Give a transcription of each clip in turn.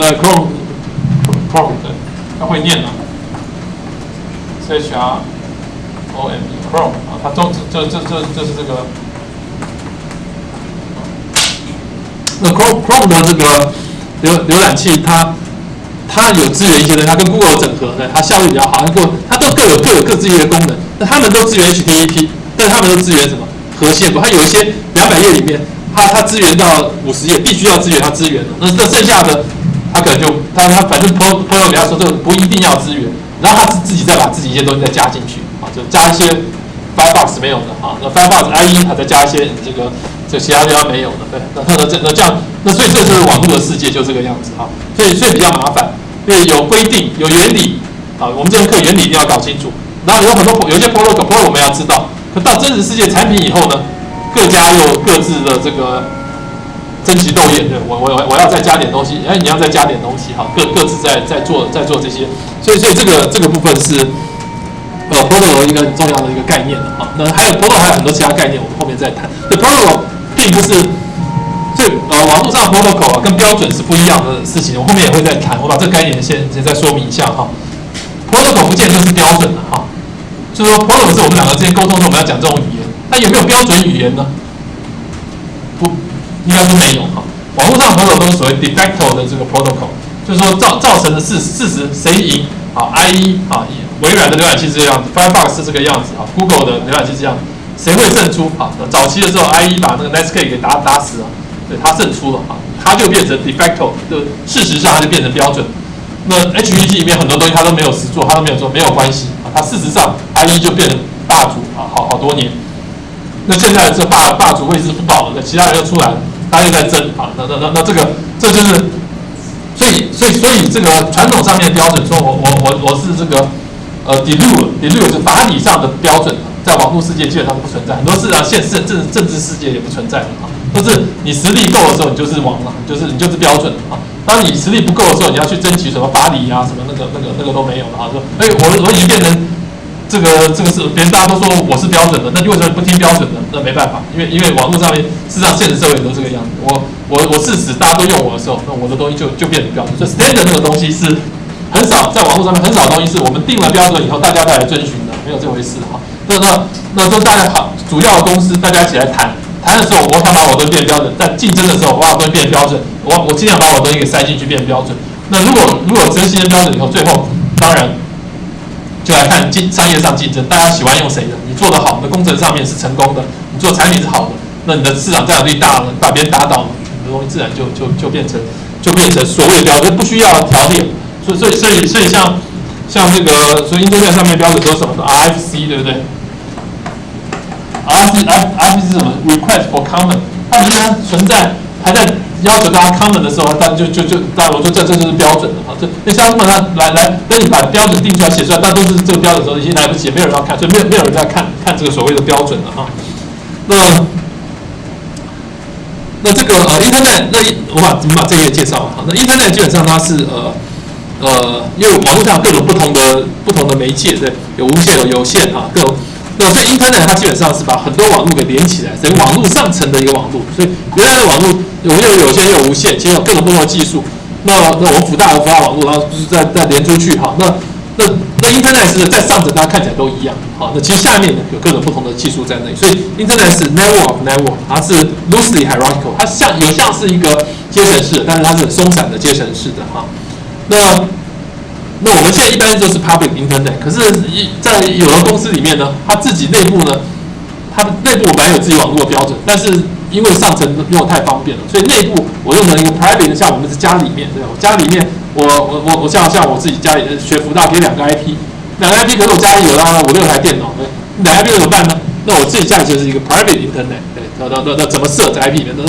Chrome 对，它会念啊 ，CHROME Chrome 啊，它就是这个。那 Chrome 的这个浏览器它有支援一些的，它跟 Google 整合的，它效率比较好。它都各有各自己的功能。那他们都支援 HTTP， 但是他们都支援什么核线部？它有一些200页里面，它支援到50页，必须要支援它支援的。那剩下的，它可能就它反正 Pro 给他说这个不一定要支援，然后他自己再把自己一些东西再加进去啊，就加一些 Firefox 没有的啊，那 Firefox IE 它再加一些这其他地方没有的，对，那这样，那所以这就是网络的世界就这个样子哈，所以比较麻烦，因为有规定有原理啊，我们这门课原理一定要搞清楚，然后有一些 protocol 我们要知道，可到真实世界产品以后呢，各家又各自的这个争奇斗艳，对，我要再加点东西，哎，你要再加点东西哈，各自在做这些，所以这个部分是。protocol 一个很重要的一个概念的哈，那还有 protocol 还有很多其他概念，我们后面再谈。对 protocol 并不是，所以网络上的 protocol 啊跟标准是不一样的事情，我后面也会再谈。我把这个概念先再说明一下哈。protocol 不见得是标准的哈，就是说 protocol 是我们两个之间沟通的时候我们要讲这种语言，那有没有标准语言呢？不，应该是没有哈。网络上的 protocol 都是所谓 de facto 的这个 protocol， 就是说造成的事实谁赢啊 IE 啊。微软的浏览器是这样子 ，Firefox 是这个样子啊 ，Google 的浏览器是这样子，谁会胜出啊？早期的时候 ，IE 把那个 Netscape 给打死了，对，它胜出了啊，它就变成 de facto， 就事实上它就变成标准。那 HTTP 里面很多东西它都没有实做，它都没有做，没有关系啊，它事实上 IE 就变成霸主啊，好多年。那现在这霸主位置不保了，其他人又出来了，大家又在争啊，那这就是，所以这个传统上面的标准，说我是这个。delete 是法理上的标准，在网络世界基本上不存在，很多事啊，现实政治世界也不存在的啊。就是你实力够的时候，你就是王了，你就是标准啊。当你实力不够的时候，你要去争取什么法理啊，什么那个都没有了啊。说，我已经变成这个是别人大家都说我是标准的，那你为什么不听标准呢？那没办法，因为网络上面事实上现实社会都这个样子。我事实大家都用我的时候，那我的东西就变成标准。所以 standard 这个东西是。很少在网络上面很少东西是我们定了标准以后大家再来遵循的，没有这回事哈。那都大家好，主要的公司大家一起来谈的时候，我想把我的东西变标准；在竞争的时候，我把我东西变标准，我尽量把我东西给塞进去变标准。那如果执行的标准以后，最后当然就来看商业上竞争，大家喜欢用谁的？你做得好，你的工程上面是成功的，你做产品是好的，那你的市场占有率大了，把别人打倒了，你的东西自然就变成所谓的标准，不需要条列。所以像这个，所以 Internet 上面标准说什么 RFC 对不对 ？RFC 是什么 ？Request for Comment， 它仍然存在，还在要求大家 comment 的时候，但我说这就是标准的啊。那像他们来跟你把标准定出来写出来，但都是这个标准的时候，已经来不及，没有人要看，所以没有人在看这个所谓的标准了啊。那这个Internet， 那我们把这页介绍好。那 Internet 基本上它是因为网络上有各种不同的媒介，对，有无线有有线啊，各种。那所以 Internet 它基本上是把很多网络给连起来，等于网络上层的一个网络。所以原来的网络又有线又有无线，其实有各种不同的技术。那我们辅大网络，然后就是再连出去哈。那 Internet 是在上层，大家看起来都一样。好，那其实下面呢有各种不同的技术在那里。所以 Internet 是 network of network， 它是 loosely hierarchical， 它像是一个阶层式的，但是它是很松散的阶层式的哈。那我们现在一般就是 public internet， 可是在有的公司里面呢，它自己内部呢，它的内部本来有自己网络的标准，但是因为上层用太方便了，所以内部我用成一个 private， 像我们是家里面，对吧？我家里面我像我自己家里学辅大给2个 IP， 2个 IP， 可是我家里有5、6台电脑，2个 IP 怎么办呢？那我自己家里就是一个 private internet， 对，那怎么设在 IP 里面？那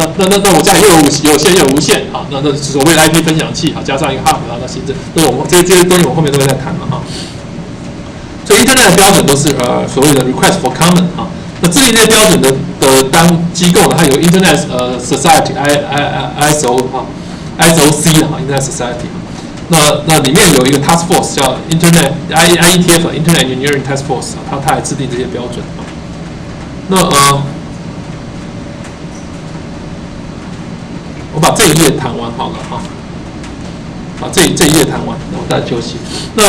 我家里又有线又有无线啊，那所谓的 IP 分享器啊，加上一个 hub， 然后那行政，那我这些东西我后面都会再谈了哈。所以 Internet 的标准都是所谓的 request for comment 啊。那制定这些标准的当机构呢，它有 Internet Society ISO 啊 ISOC 啊 Internet Society。那里面有一个 task force 叫 Internet IETF Internet Engineering Task Force 啊，它来制定这些标准啊。那我把这一页谈完好了哈。好，这一页谈完，我再休息。那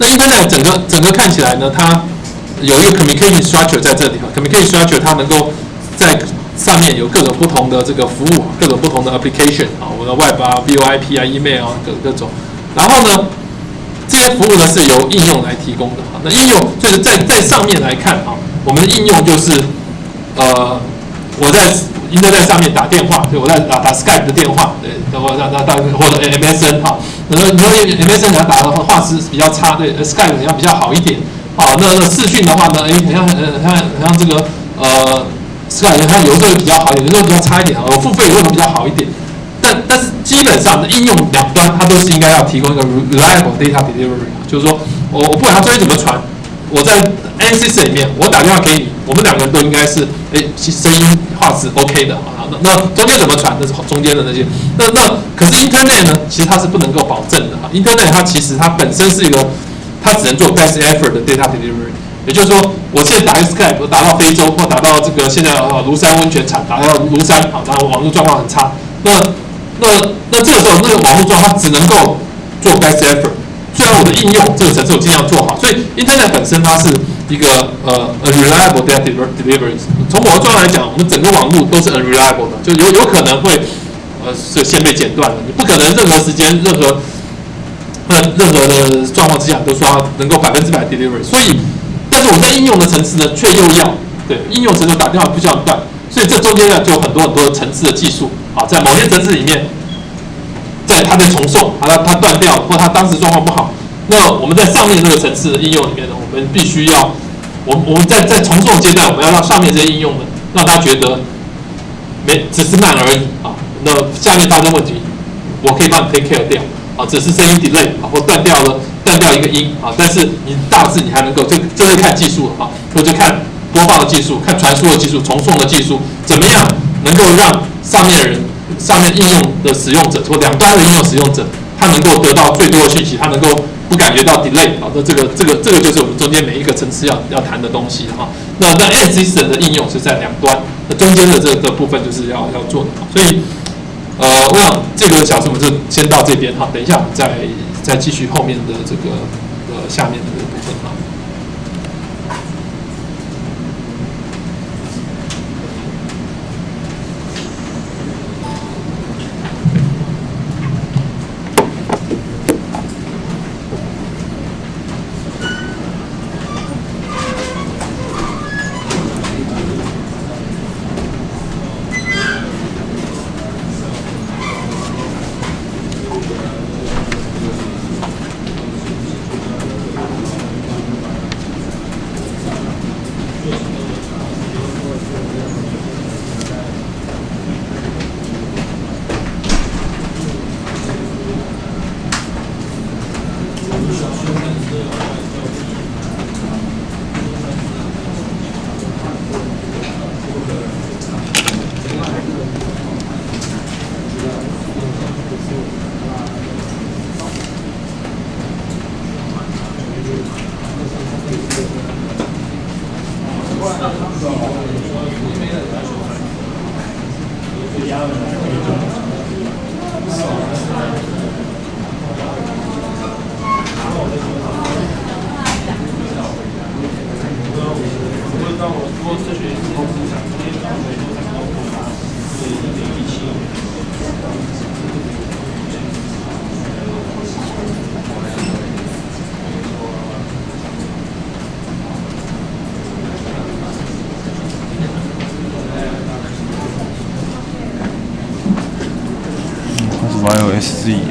Internet 整个看起来呢，它有一个 communication structure 在这里哈 ，communication structure 它能够在上面有各种不同的这个服务，各种不同的 application 啊，我的 Web 啊、VoIP 啊、email 啊各种。然后呢，这些服务呢是由应用来提供的哈。那应用就是在上面来看啊，我们的应用就是我在 Internet 上面打电话，对，我在打 Skype 的电话，对，或者 MSN 哈。你说 MSN 你要打的画质比较差，对 ，Skype 你要比较好一点。好，那视讯的话呢，很像这个Skype 它有时候比较好一点，有时候比较差一点，付费有时候比较好一点。但是基本上应用两端它都是应该要提供一个 reliable data delivery， 就是说我不管它中间怎么传，我在 NCC 里面我打电话给你，我们两个人都应该是声音画质 OK 的啊。那中间怎么传，那是中间的那些。那可是 Internet 呢，其实它是不能够保证的。Internet 它其实它本身是一个，它只能做 best effort 的 data delivery。也就是说，我现在打 Skype， 我打到非洲或打到这个现在庐山温泉场，打到庐山啊，然后网络状况很差，那这个时候那个网络状况只能够做 best effort。虽然我的应用这个层次我尽量做好，所以 Internet 本身它是一个reliable data delivery。从某个状况来讲，我们整个网络都是 unreliable 的，就有可能会先被剪断了，你不可能任何时间任何的状况之下都说它能够100% delivery。所以，但是我们在应用的层次呢，却又要对应用层次打电话不需要断，所以这中间呢就有很多层次的技术啊，在某些层次里面。它在重送，它断掉，或它当时状况不好，那我们在上面这个层次的应用里面呢，我们必须要，我们在重送阶段，我们要让上面这些应用呢，让他觉得只是慢而已啊。那下面发生问题，我可以帮你 take care 掉啊，只是声音 delay 啊，或断掉一个音啊，但是你大致你还能够，这是看技术了啊，或者看播放的技术，看传输的技术，重送的技术，怎么样能够让上面应用的使用者或两端的应用使用者，他能够得到最多的讯息，他能够不感觉到 delay 啊。那这个就是我们中间每一个层次要谈的东西哈。那 Edge System 的应用是在两端，那中间的这个部分就是要做的。所以我想这个小时我们就先到这边哈，等一下我们再继续后面的这个下面的这个部分哈。YOSZ。